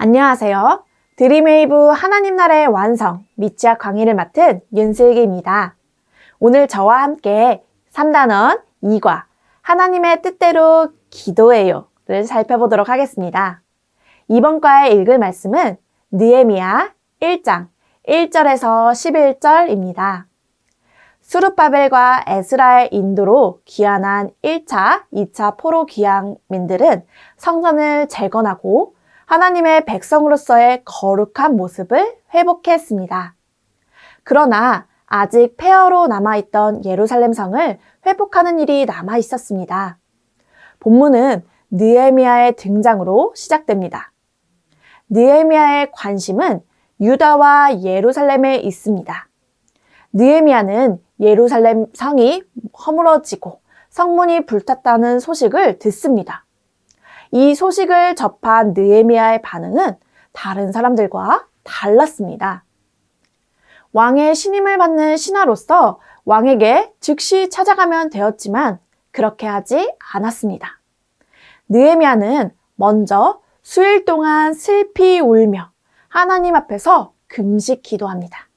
안녕하세요. 드림웨이브 하나님 나라의 완성 미취학 강의를 맡은 윤슬기입니다. 오늘 저와 함께 3단원 2과 하나님의 뜻대로 기도해요를 살펴보도록 하겠습니다. 이번 과에 읽을 말씀은 느헤미야 1장 1절에서 11절입니다. 수룹바벨과 에스라의 인도로 귀환한 1차, 2차 포로 귀환민들은 성전을 재건하고 하나님의 백성으로서의 거룩한 모습을 회복했습니다. 그러나 아직 폐허로 남아있던 예루살렘 성을 회복하는 일이 남아 있었습니다. 본문은 느헤미야의 등장으로 시작됩니다. 느헤미야의 관심은 유다와 예루살렘에 있습니다. 느헤미야는 예루살렘 성이 허물어지고 성문이 불탔다는 소식을 듣습니다. 이 소식을 접한 느헤미야의 반응은 다른 사람들과 달랐습니다. 왕의 신임을 받는 신하로서 왕에게 즉시 찾아가면 되었지만 그렇게 하지 않았습니다. 느헤미야는 먼저 수일 동안 슬피 울며 하나님 앞에서 금식 기도합니다.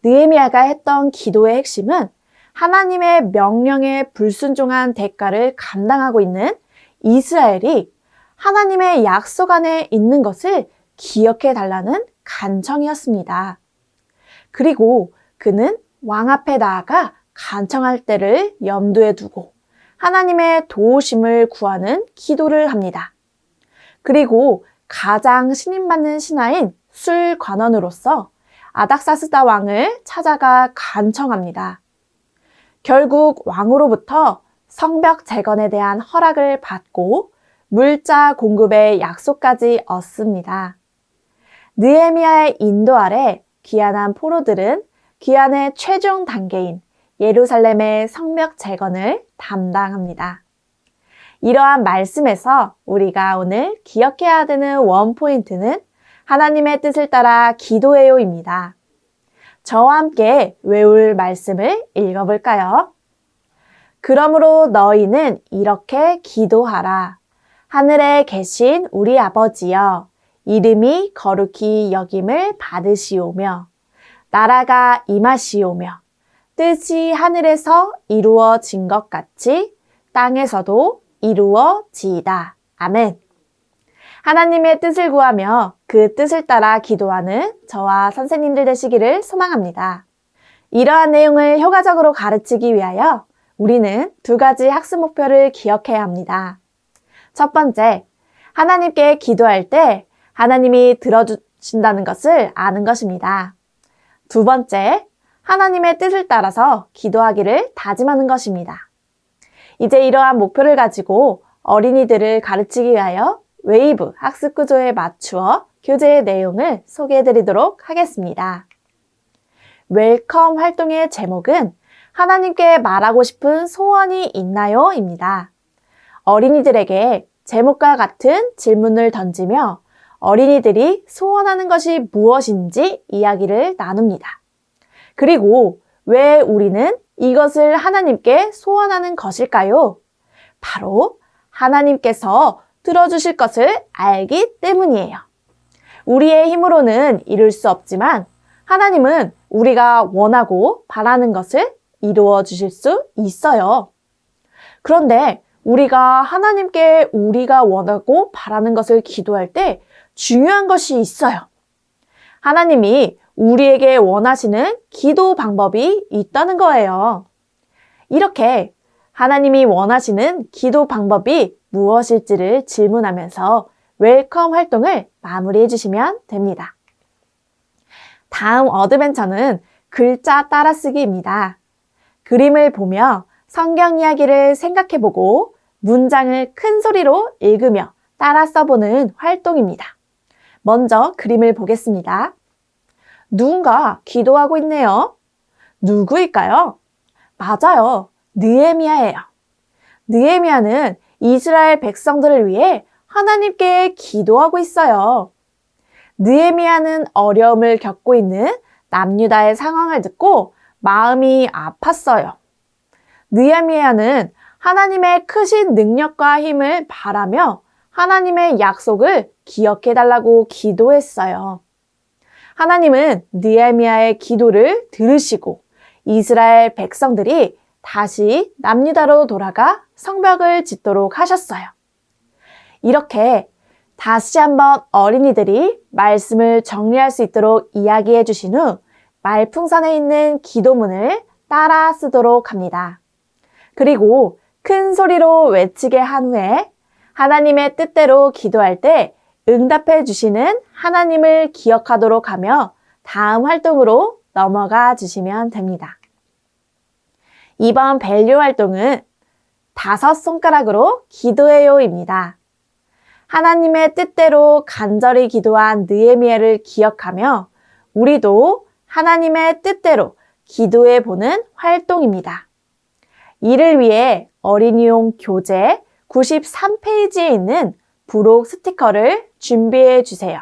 느헤미야가 했던 기도의 핵심은 하나님의 명령에 불순종한 대가를 감당하고 있는 이스라엘이 하나님의 약속 안에 있는 것을 기억해 달라는 간청이었습니다. 그리고 그는 왕 앞에 나아가 간청할 때를 염두에 두고 하나님의 도우심을 구하는 기도를 합니다. 그리고 가장 신임받는 신하인 술관원으로서 아닥사스다 왕을 찾아가 간청합니다. 결국 왕으로부터 성벽 재건에 대한 허락을 받고 물자 공급의 약속까지 얻습니다. 느헤미야의 인도 아래 귀환한 포로들은 귀환의 최종 단계인 예루살렘의 성벽 재건을 담당합니다. 이러한 말씀에서 우리가 오늘 기억해야 되는 원포인트는 하나님의 뜻을 따라 기도해요입니다. 저와 함께 외울 말씀을 읽어볼까요? 그러므로 너희는 이렇게 기도하라. 하늘에 계신 우리 아버지여, 이름이 거룩히 여김을 받으시오며, 나라가 임하시오며, 뜻이 하늘에서 이루어진 것 같이 땅에서도 이루어지이다. 아멘. 하나님의 뜻을 구하며 그 뜻을 따라 기도하는 저와 선생님들 되시기를 소망합니다. 이러한 내용을 효과적으로 가르치기 위하여 우리는 두 가지 학습 목표를 기억해야 합니다. 첫 번째, 하나님께 기도할 때 하나님이 들어주신다는 것을 아는 것입니다. 두 번째, 하나님의 뜻을 따라서 기도하기를 다짐하는 것입니다. 이제 이러한 목표를 가지고 어린이들을 가르치기 위하여 웨이브 학습 구조에 맞추어 교재의 내용을 소개해 드리도록 하겠습니다. 웰컴 활동의 제목은 하나님께 말하고 싶은 소원이 있나요? 입니다. 어린이들에게 제목과 같은 질문을 던지며 어린이들이 소원하는 것이 무엇인지 이야기를 나눕니다. 그리고 왜 우리는 이것을 하나님께 소원하는 것일까요? 바로 하나님께서 들어주실 것을 알기 때문이에요. 우리의 힘으로는 이룰 수 없지만 하나님은 우리가 원하고 바라는 것을 이루어 주실 수 있어요. 그런데 우리가 하나님께 우리가 원하고 바라는 것을 기도할 때 중요한 것이 있어요. 하나님이 우리에게 원하시는 기도 방법이 있다는 거예요. 이렇게 하나님이 원하시는 기도 방법이 무엇일지를 질문하면서 웰컴 활동을 마무리해 주시면 됩니다. 다음 어드벤처는 글자 따라쓰기입니다. 그림을 보며 성경 이야기를 생각해보고 문장을 큰 소리로 읽으며 따라 써보는 활동입니다. 먼저 그림을 보겠습니다. 누군가 기도하고 있네요. 누구일까요? 맞아요. 느헤미야예요. 느헤미야는 이스라엘 백성들을 위해 하나님께 기도하고 있어요. 느헤미야는 어려움을 겪고 있는 남유다의 상황을 듣고 마음이 아팠어요. 느헤미야는 하나님의 크신 능력과 힘을 바라며 하나님의 약속을 기억해달라고 기도했어요. 하나님은 느헤미야의 기도를 들으시고 이스라엘 백성들이 다시 남유다로 돌아가 성벽을 짓도록 하셨어요. 이렇게 다시 한번 어린이들이 말씀을 정리할 수 있도록 이야기해 주신 후 말풍선에 있는 기도문을 따라 쓰도록 합니다. 그리고 큰 소리로 외치게 한 후에 하나님의 뜻대로 기도할 때 응답해 주시는 하나님을 기억하도록 하며 다음 활동으로 넘어가 주시면 됩니다. 이번 밸류 활동은 5손가락으로 기도해요입니다. 하나님의 뜻대로 간절히 기도한 느헤미야를 기억하며 우리도 하나님의 뜻대로 기도해 보는 활동입니다. 이를 위해 어린이용 교재 93페이지에 있는 부록 스티커를 준비해 주세요.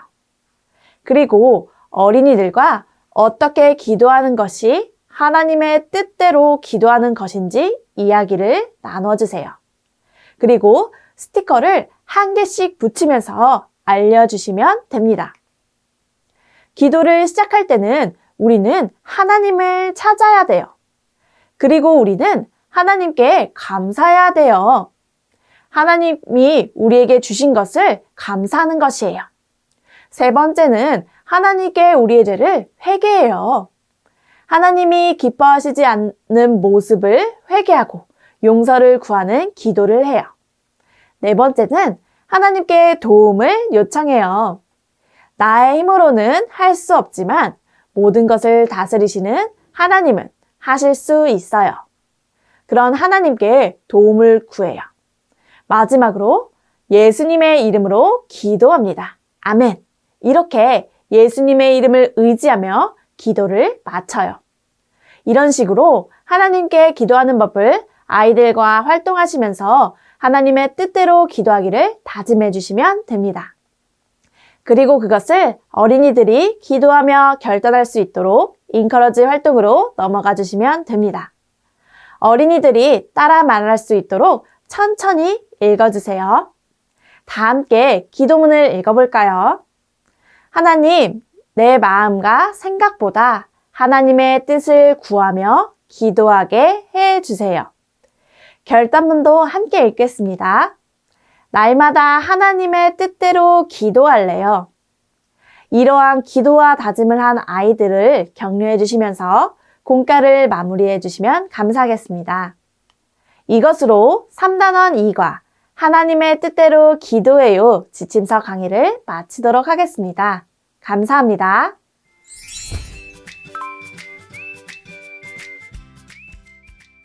그리고 어린이들과 어떻게 기도하는 것이 하나님의 뜻대로 기도하는 것인지 이야기를 나눠주세요. 그리고 스티커를 한 개씩 붙이면서 알려주시면 됩니다. 기도를 시작할 때는 우리는 하나님을 찾아야 돼요. 그리고 우리는 하나님께 감사해야 돼요. 하나님이 우리에게 주신 것을 감사하는 것이에요. 세 번째는 하나님께 우리의 죄를 회개해요. 하나님이 기뻐하시지 않는 모습을 회개하고 용서를 구하는 기도를 해요. 네 번째는 하나님께 도움을 요청해요. 나의 힘으로는 할 수 없지만 모든 것을 다스리시는 하나님은 하실 수 있어요. 그런 하나님께 도움을 구해요. 마지막으로 예수님의 이름으로 기도합니다. 아멘. 이렇게 예수님의 이름을 의지하며 기도를 마쳐요. 이런 식으로 하나님께 기도하는 법을 아이들과 활동하시면서 하나님의 뜻대로 기도하기를 다짐해 주시면 됩니다. 그리고 그것을 어린이들이 기도하며 결단할 수 있도록 인커러지 활동으로 넘어가 주시면 됩니다. 어린이들이 따라 말할 수 있도록 천천히 읽어주세요. 다 함께 기도문을 읽어볼까요? 하나님, 내 마음과 생각보다 하나님의 뜻을 구하며 기도하게 해주세요. 결단문도 함께 읽겠습니다. 날마다 하나님의 뜻대로 기도할래요. 이러한 기도와 다짐을 한 아이들을 격려해 주시면서 공과를 마무리해 주시면 감사하겠습니다. 이것으로 3단원 2과 하나님의 뜻대로 기도해요 지침서 강의를 마치도록 하겠습니다. 감사합니다.